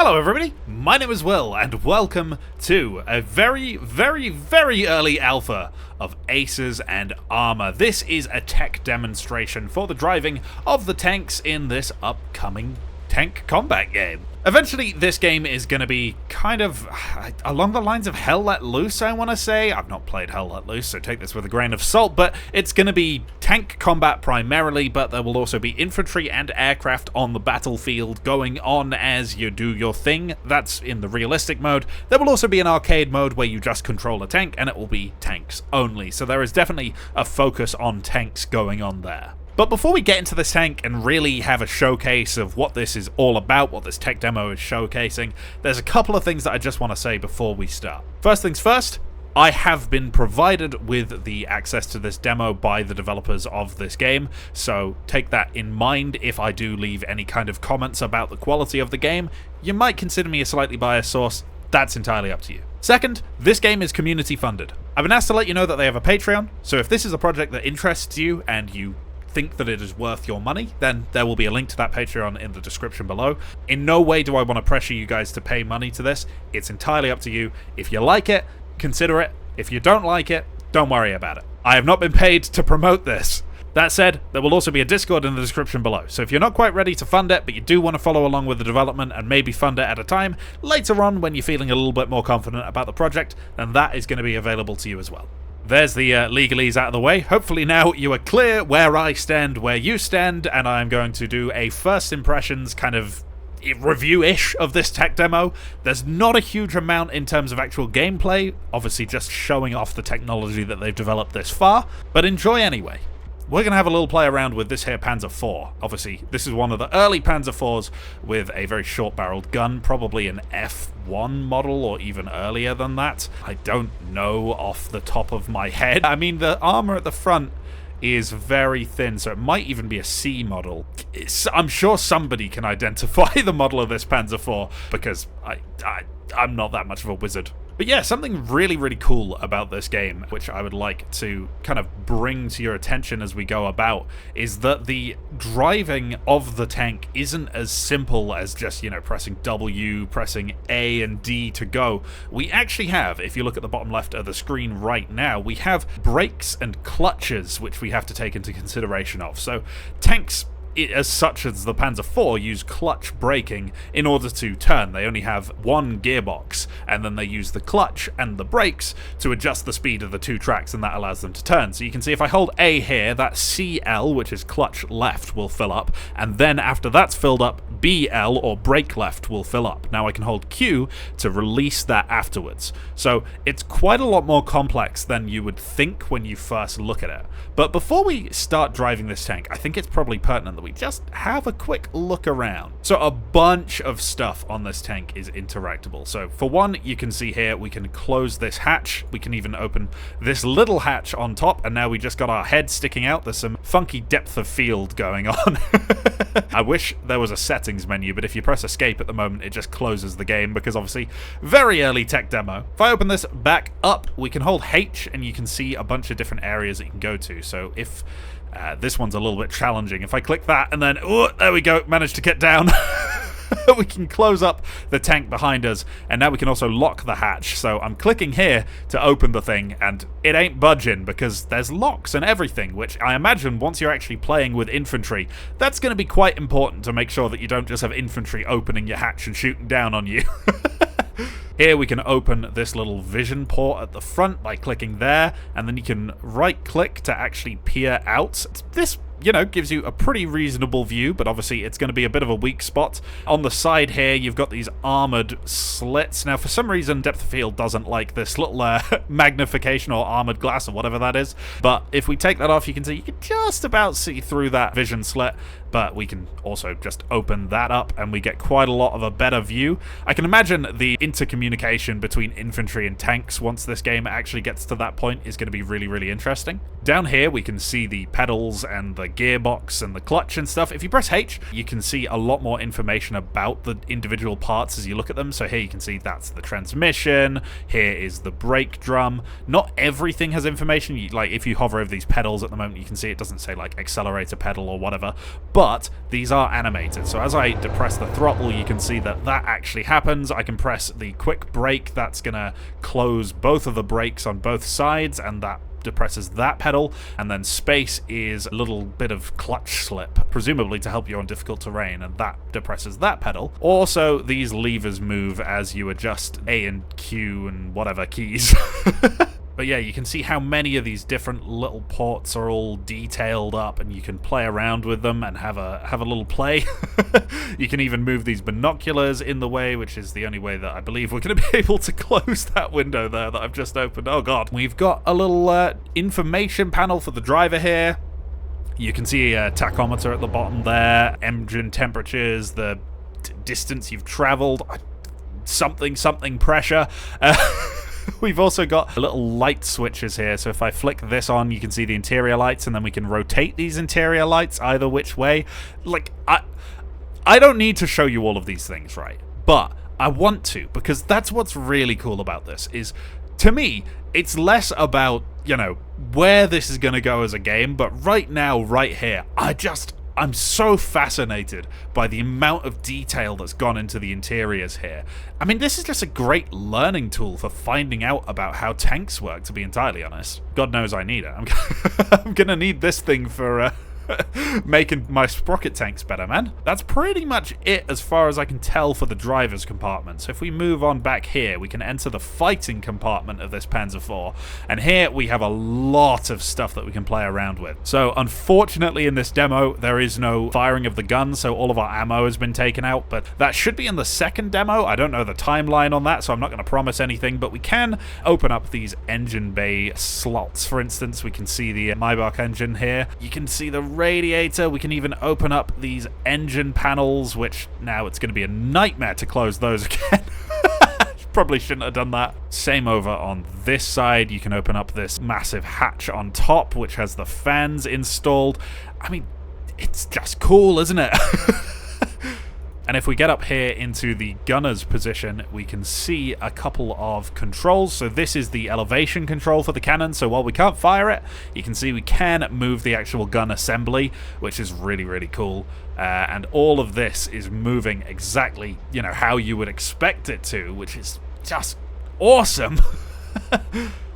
Hello everybody, my name is Will, and welcome to a very early alpha of Aces and Armour. This is a tech demonstration for the driving of the tanks in this upcoming tank combat game. Eventually, this game is going to be kind of along the lines of Hell Let Loose, I want to say. I've not played Hell Let Loose, so take this with a grain of salt, but it's going to be tank combat primarily, but there will also be infantry and aircraft on the battlefield going on as you do your thing. That's in the realistic mode. There will also be an arcade mode where you just control a tank, and it will be tanks only. So there is definitely a focus on tanks going on there. But before we get into this tank and really have a showcase of what this is all about, what this tech demo is showcasing, there's a couple of things that I just want to say before we start. First things first, I have been provided with the access to this demo by the developers of this game, so take that in mind if I do leave any kind of comments about the quality of the game. You might consider me a slightly biased source. That's entirely up to you. Second, this game is community funded. I've been asked to let you know that they have a Patreon, so if this is a project that interests you and you think that it is worth your money, then there will be a link to that Patreon in the description below. In no way do I want to pressure you guys to pay money to this. It's entirely up to you. If you like it, consider it. If you don't like it, don't worry about it. I have not been paid to promote this. That said, there will also be a Discord in the description below, so if you're not quite ready to fund it, but you do want to follow along with the development and maybe fund it at a time, later on when you're feeling a little bit more confident about the project, then that is going to be available to you as well. There's the legalese out of the way. Hopefully now you are clear where I stand, where you stand, and I'm going to do a first impressions kind of review-ish of this tech demo. There's not a huge amount in terms of actual gameplay, obviously just showing off the technology that they've developed this far, but enjoy anyway. We're going to have a little play around with this here Panzer IV. Obviously, this is one of the early Panzer IVs with a very short-barreled gun, probably an F1 model or even earlier than that. I don't know off the top of my head. I mean, the armor at the front is very thin, so it might even be a C model. I'm sure somebody can identify the model of this Panzer IV, because I'm not that much of a wizard. But yeah, something really cool about this game, which I would like to kind of bring to your attention as we go about, is that the driving of the tank isn't as simple as just, pressing W, pressing A and D to go. We actually have, if you look at the bottom left of the screen right now, we have brakes and clutches, which we have to take into consideration of. So tanks, as such as the Panzer IV, use clutch braking in order to turn. They only have one gearbox, and then they use the clutch and the brakes to adjust the speed of the two tracks, and that allows them to turn. So you can see if I hold A here, that CL, which is clutch left, will fill up, and then after that's filled up, BL, or brake left, will fill up. Now I can hold Q to release that afterwards. So it's quite a lot more complex than you would think when you first look at it. But before we start driving this tank, I think it's probably pertinent that we just have a quick look around. So a bunch of stuff on this tank is interactable. So for one, you can see here we can close this hatch. We can even open this little hatch on top, and now we just got our head sticking out. There's some funky depth of field going on. I wish there was a settings menu, but if you press escape at the moment, it just closes the game, because obviously very early tech demo. If I open this back up, we can hold H and you can see a bunch of different areas that you can go to. So if this one's a little bit challenging, if I click that and then, oh, there we go, managed to get down. We can close up the tank behind us, and now we can also lock the hatch. So I'm clicking here to open the thing, and it ain't budging because there's locks and everything, which I imagine once you're actually playing with infantry, that's going to be quite important to make sure that you don't just have infantry opening your hatch and shooting down on you. Here we can open this little vision port at the front by clicking there, and then you can right-click to actually peer out. This, gives you a pretty reasonable view, but obviously it's going to be a bit of a weak spot. On the side here, you've got these armored slits. Now, for some reason, depth of field doesn't like this little magnification or armored glass or whatever that is, but if we take that off, you can see you can just about see through that vision slit, but we can also just open that up and we get quite a lot of a better view. I can imagine the intercommunication between infantry and tanks once this game actually gets to that point is going to be really interesting. Down here we can see the pedals and the gearbox and the clutch and stuff. If you press H, you can see a lot more information about the individual parts as you look at them. So here you can see that's the transmission, here is the brake drum. Not everything has information. Like if you hover over these pedals at the moment, you can see it doesn't say like accelerator pedal or whatever, but these are animated. So as I depress the throttle, you can see that that actually happens. I can press the quick brake, that's gonna close both of the brakes on both sides, and that depresses that pedal, and then space is a little bit of clutch slip, presumably to help you on difficult terrain, and that depresses that pedal. Also, these levers move as you adjust A and Q and whatever keys. But yeah, you can see how many of these different little ports are all detailed up, and you can play around with them and have a little play. You can even move these binoculars in the way, which is the only way that I believe we're going to be able to close that window there that I've just opened. Oh god. We've got a little information panel for the driver here. You can see a tachometer at the bottom there, engine temperatures, the distance you've traveled, something pressure. We've also got little light switches here, so if I flick this on, you can see the interior lights, and then we can rotate these interior lights either which way. Like, I don't need to show you all of these things, right? But I want to, because that's what's really cool about this, is, to me, it's less about, you know, where this is going to go as a game, but right now, right here, I'm so fascinated by the amount of detail that's gone into the interiors here. I mean, this is just a great learning tool for finding out about how tanks work, to be entirely honest. God knows I need it. I'm gonna need this thing for making my sprocket tanks better, man. That's pretty much it as far as I can tell for the driver's compartment. So if we move on back here, we can enter the fighting compartment of this Panzer IV, and here we have a lot of stuff that we can play around with. So unfortunately in this demo there is no firing of the gun, so all of our ammo has been taken out, but that should be in the second demo. I don't know the timeline on that, so I'm not going to promise anything, but we can open up these engine bay slots. For instance, we can see the Maybach engine here. You can see the radiator. We can even open up these engine panels, which now it's going to be a nightmare to close those again. Probably shouldn't have done that. Same over on this side. You can open up this massive hatch on top, which has the fans installed. I mean, it's just cool, isn't it? And if we get up here into the gunner's position, we can see a couple of controls. So this is the elevation control for the cannon. So while we can't fire it, you can see we can move the actual gun assembly, which is really, really cool. And all of this is moving exactly, you know, how you would expect it to, which is just awesome.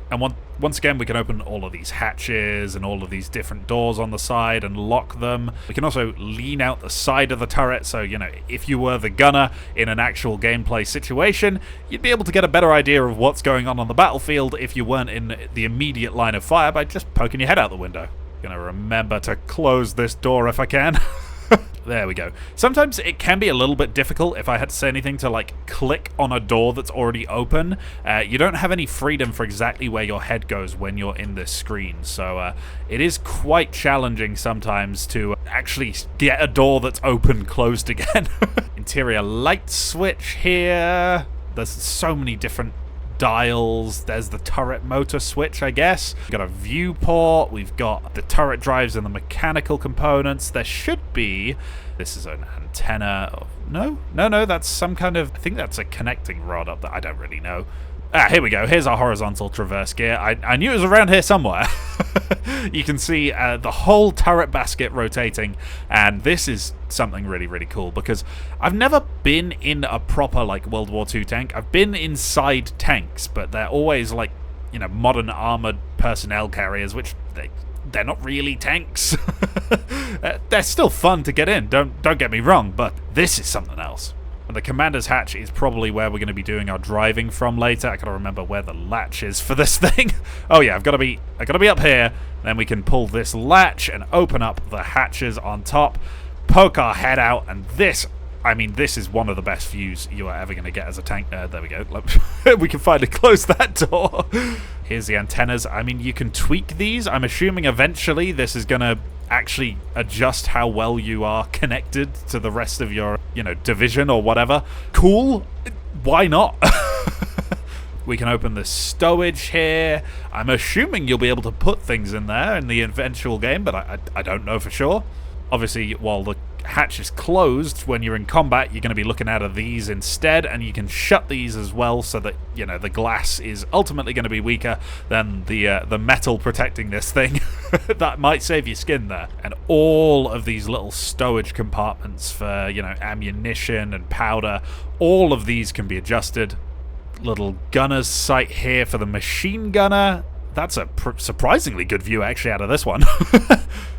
And once again, we can open all of these hatches and all of these different doors on the side and lock them. We can also lean out the side of the turret, so, you know, if you were the gunner in an actual gameplay situation, you'd be able to get a better idea of what's going on the battlefield if you weren't in the immediate line of fire by just poking your head out the window. Gonna remember to close this door if I can. There we go. Sometimes it can be a little bit difficult if I had to say anything to, like, click on a door that's already open. You don't have any freedom for exactly where your head goes when you're in this screen, so it is quite challenging sometimes to actually get a door that's open closed again. Interior light switch here. There's so many different dials. There's the turret motor switch, I guess. We've got a viewport. We've got the turret drives and the mechanical components. There should be... This is an antenna. No, that's some kind of... I think that's a connecting rod up there. I don't really know. Ah, here we go. Here's our horizontal traverse gear. I knew it was around here somewhere. You can see the whole turret basket rotating, and this is something really, really cool, because I've never been in a proper, like, World War II tank. I've been inside tanks, but they're always, like, you know, modern armored personnel carriers, which they're not really tanks. They're still fun to get in, don't get me wrong, but this is something else. And the commander's hatch is probably where we're going to be doing our driving from later. I gotta remember where the latch is for this thing. Oh yeah, I've got to be up here. Then we can pull this latch and open up the hatches on top, poke our head out, and this, I mean, this is one of the best views you are ever going to get as a tank. There we go. We can finally close that door. Here's the antennas. I mean, you can tweak these. I'm assuming eventually this is going to actually adjust how well you are connected to the rest of your, you know, division or whatever. Cool. Why not? We can open the stowage here. I'm assuming you'll be able to put things in there in the eventual game, but I don't know for sure. Obviously, while the hatch is closed, when you're in combat, you're going to be looking out of these instead, and you can shut these as well so that, you know, the glass is ultimately going to be weaker than the metal protecting this thing. That might save your skin there. And all of these little stowage compartments for, you know, ammunition and powder, all of these can be adjusted. Little gunner's sight here for the machine gunner. That's a surprisingly good view, actually, out of this one.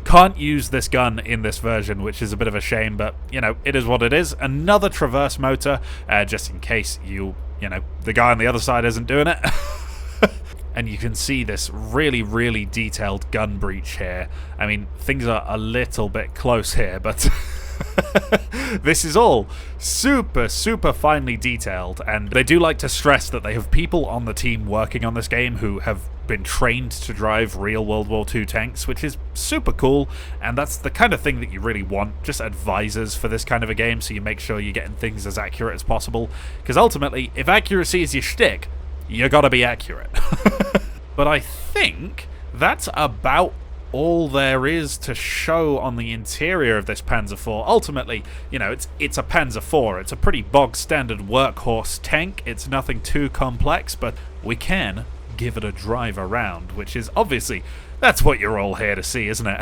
Can't use this gun in this version, which is a bit of a shame, but, you know, it is what it is. Another traverse motor, just in case you know, the guy on the other side isn't doing it. And you can see this really, really detailed gun breech here. I mean, things are a little bit close here, but... This is all super, super finely detailed, and they do like to stress that they have people on the team working on this game who have been trained to drive real World War II tanks, which is super cool, and that's the kind of thing that you really want, just advisors for this kind of a game, so you make sure you're getting things as accurate as possible, because ultimately, if accuracy is your shtick, you gotta be accurate. But I think that's about all there is to show on the interior of this Panzer IV. Ultimately, you know, it's a Panzer IV. It's a pretty bog standard workhorse tank. It's nothing too complex, but we can give it a drive around, which is obviously, that's what you're all here to see, isn't it?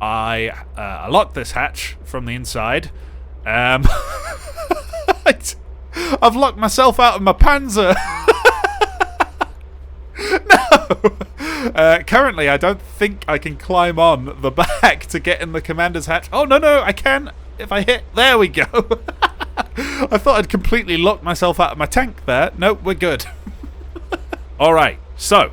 I locked this hatch from the inside. I've locked myself out of my Panzer. No! Currently, I don't think I can climb on the back to get in the commander's hatch. Oh, no, I can. If I hit... There we go. I thought I'd completely locked myself out of my tank there. Nope, we're good. Alright, so,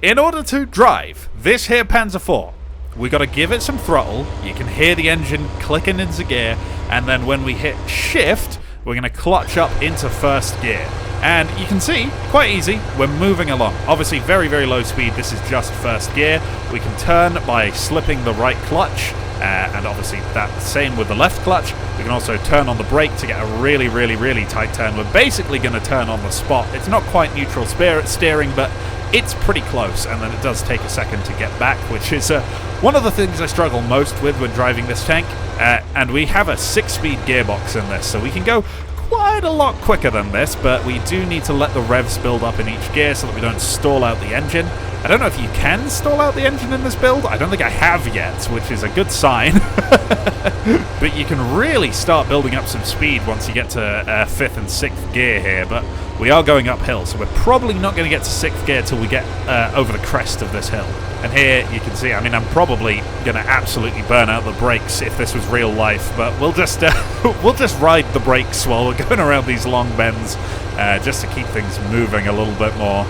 in order to drive this here Panzer IV, we got to give it some throttle. You can hear the engine clicking into gear, and then when we hit shift, we're going to clutch up into first gear. And you can see, quite easy, we're moving along. Obviously, very, very low speed. This is just first gear. We can turn by slipping the right clutch, and obviously that same with the left clutch. We can also turn on the brake to get a really, really, really tight turn. We're basically going to turn on the spot. It's not quite neutral steering, but it's pretty close, and then it does take a second to get back, which is one of the things I struggle most with when driving this tank. And we have a 6-speed gearbox in this, so we can go quite a lot quicker than this, but we do need to let the revs build up in each gear so that we don't stall out the engine. I don't know if you can stall out the engine in this build. I don't think I have yet, which is a good sign. But you can really start building up some speed once you get to 5th and 6th gear here, but we are going uphill, so we're probably not going to get to 6th gear till we get over the crest of this hill. And here you can see, I mean, I'm probably going to absolutely burn out the brakes if this was real life, but we'll just ride the brakes while we're going around these long bends, just to keep things moving a little bit more.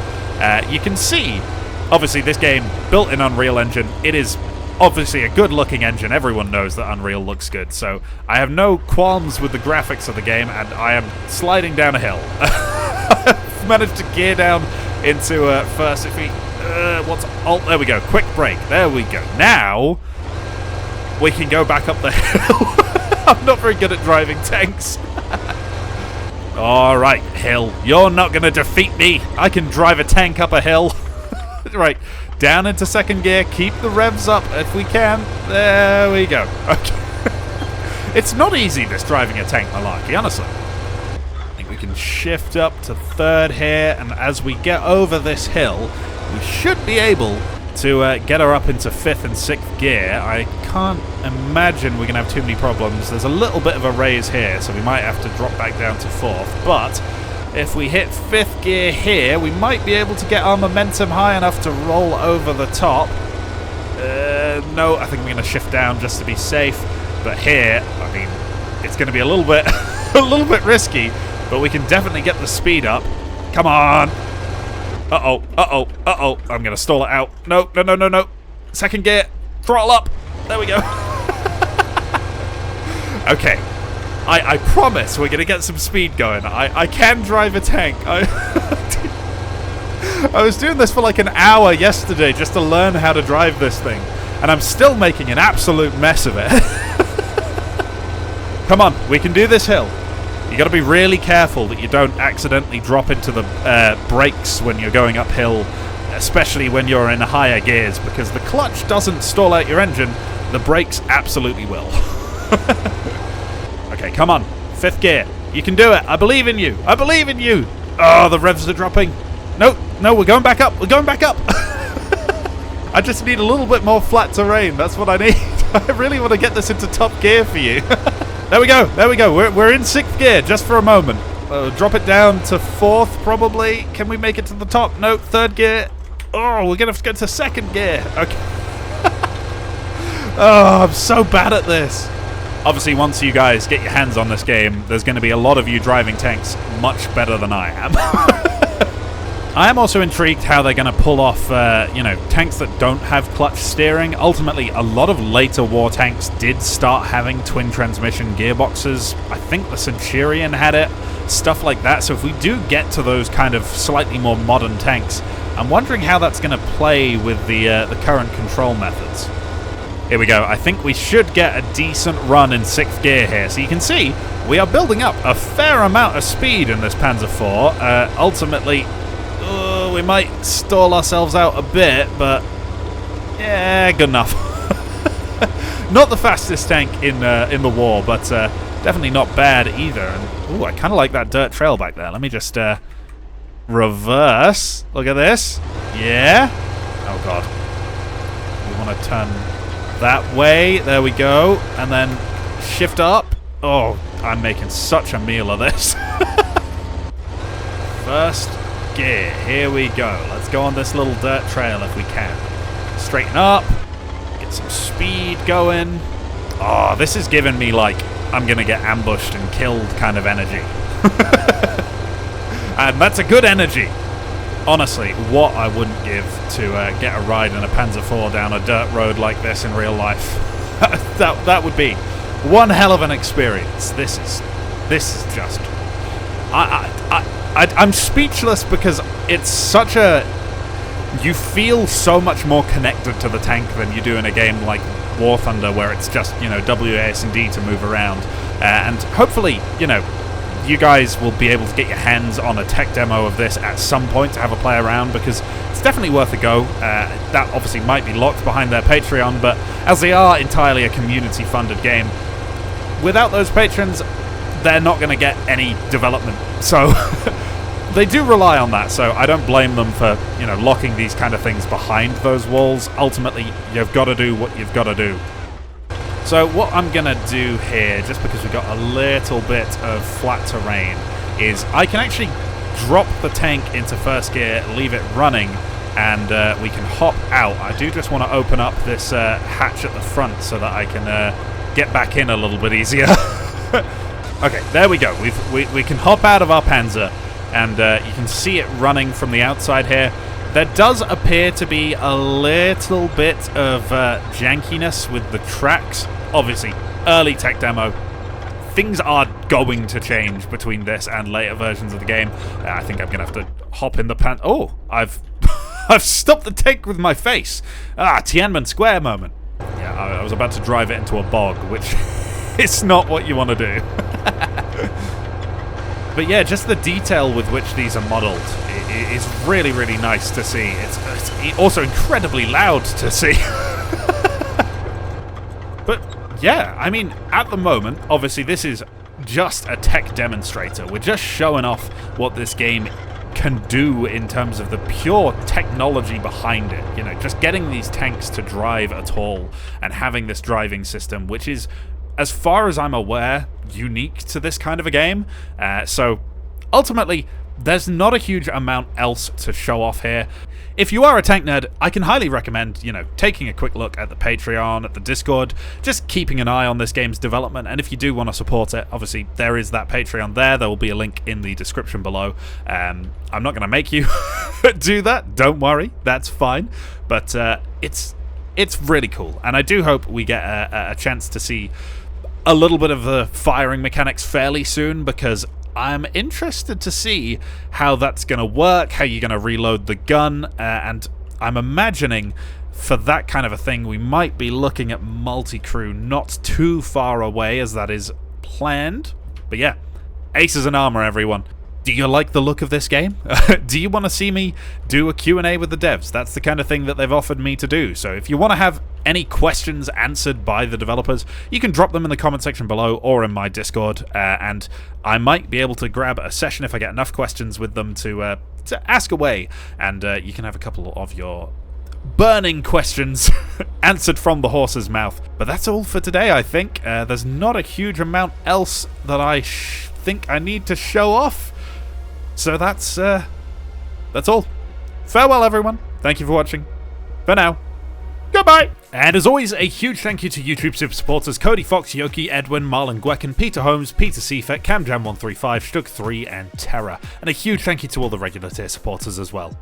You can see, obviously, this game built in Unreal Engine. It is obviously a good-looking engine. Everyone knows that Unreal looks good, so I have no qualms with the graphics of the game, and I am sliding down a hill. I've managed to gear down into first. If we what's alt? There we go. Quick brake. There we go. Now we can go back up the hill. I'm not very good at driving tanks. All right, hill. You're not going to defeat me. I can drive a tank up a hill. Right, down into second gear. Keep the revs up if we can. There we go. Okay. It's not easy, this driving a tank malarkey, honestly. I think we can shift up to third here, and as we get over this hill, we should be able to get her up into 5th and 6th gear. I can't imagine we're going to have too many problems. There's a little bit of a raise here, so we might have to drop back down to 4th, but if we hit 5th gear here, we might be able to get our momentum high enough to roll over the top. No, I think we're going to shift down just to be safe. But here, I mean, it's going to be a little bit, risky. But we can definitely get the speed up. Come on! Uh-oh! I'm going to stall it out. No! Second gear, throttle up. There we go. Okay. I promise we're going to get some speed going. I can drive a tank. I was doing this for like an hour yesterday just to learn how to drive this thing. And I'm still making an absolute mess of it. Come on, we can do this hill. You got to be really careful that you don't accidentally drop into the brakes when you're going uphill, especially when you're in higher gears, because the clutch doesn't stall out your engine, the brakes absolutely will. Okay, come on. 5th gear. You can do it. I believe in you. I believe in you. Oh, the revs are dropping. No, we're going back up. We're going back up. I just need a little bit more flat terrain. That's what I need. I really want to get this into top gear for you. There we go. There we go. We're in 6th gear just for a moment. Drop it down to 4th probably. Can we make it to the top? No, 3rd gear. Oh, we're going to go to 2nd gear. Okay. Oh, I'm so bad at this. Obviously, once you guys get your hands on this game, there's going to be a lot of you driving tanks much better than I am. I am also intrigued how they're going to pull off, tanks that don't have clutch steering. Ultimately, a lot of later war tanks did start having twin transmission gearboxes. I think the Centurion had it, stuff like that. So if we do get to those kind of slightly more modern tanks, I'm wondering how that's going to play with the current control methods. Here we go. I think we should get a decent run in 6th gear here. So you can see we are building up a fair amount of speed in this Panzer IV. Ultimately, we might stall ourselves out a bit, but yeah, good enough. Not the fastest tank in the war, but definitely not bad either. And ooh, I kind of like that dirt trail back there. Let me just reverse. Look at this. Yeah. Oh god. We want to turn that way. There we go. And then shift up. Oh, I'm making such a meal of this. First gear. Here we go. Let's go on this little dirt trail if we can. Straighten up. Get some speed going. Oh, this is giving me like I'm going to get ambushed and killed kind of energy. And that's a good energy. Honestly, what I wouldn't give to get a ride in a Panzer IV down a dirt road like this in real life. that would be one hell of an experience. This is just... I'm speechless because it's such a... You feel so much more connected to the tank than you do in a game like War Thunder, where it's just, W, A, S, and D to move around. And hopefully, you guys will be able to get your hands on a tech demo of this at some point to have a play around, because it's definitely worth a go. That obviously might be locked behind their Patreon, but as they are entirely a community-funded game, without those patrons, they're not going to get any development. So they do rely on that, so I don't blame them for, locking these kind of things behind those walls. Ultimately, you've got to do what you've got to do. So what I'm going to do here, just because we've got a little bit of flat terrain, is I can actually drop the tank into first gear, leave it running, and we can hop out. I do just want to open up this hatch at the front so that I can get back in a little bit easier. Okay, there we go. We can hop out of our Panzer, and you can see it running from the outside here. There does appear to be a little bit of jankiness with the tracks. Obviously, early tech demo. Things are going to change between this and later versions of the game. I think I'm going to have to hop in the pan... Oh, I've stopped the tank with my face. Tiananmen Square moment. Yeah, I was about to drive it into a bog, which is not what you want to do. But yeah, just the detail with which these are modeled is really, really nice to see. It's also incredibly loud to see. But yeah, I mean, at the moment, obviously this is just a tech demonstrator. We're just showing off what this game can do in terms of the pure technology behind it. Just getting these tanks to drive at all and having this driving system, which is, as far as I'm aware, unique to this kind of a game. So ultimately, there's not a huge amount else to show off here. If you are a tank nerd, I can highly recommend, taking a quick look at the Patreon, at the Discord, just keeping an eye on this game's development. And if you do want to support it, obviously there is that Patreon there. There will be a link in the description below. I'm not going to make you do that. Don't worry, that's fine. But it's really cool, and I do hope we get a chance to see a little bit of the firing mechanics fairly soon, because I'm interested to see how that's going to work, how you're going to reload the gun, and I'm imagining for that kind of a thing we might be looking at multi-crew not too far away, as that is planned. But yeah, Aces and Armour, everyone. Do you like the look of this game? Do you want to see me do a Q&A with the devs? That's the kind of thing that they've offered me to do. So if you want to have any questions answered by the developers, you can drop them in the comment section below or in my Discord, and I might be able to grab a session if I get enough questions with them to ask away, and you can have a couple of your burning questions answered from the horse's mouth. But that's all for today, I think. There's not a huge amount else that I think I need to show off. So that's all. Farewell, everyone. Thank you for watching. For now, goodbye. And as always, a huge thank you to YouTube Super supporters Cody Fox, Yoki, Edwin, Marlon Gwecken, Peter Holmes, Peter Seafet, CamJam135, Shtug3, and Terra. And a huge thank you to all the regular tier supporters as well.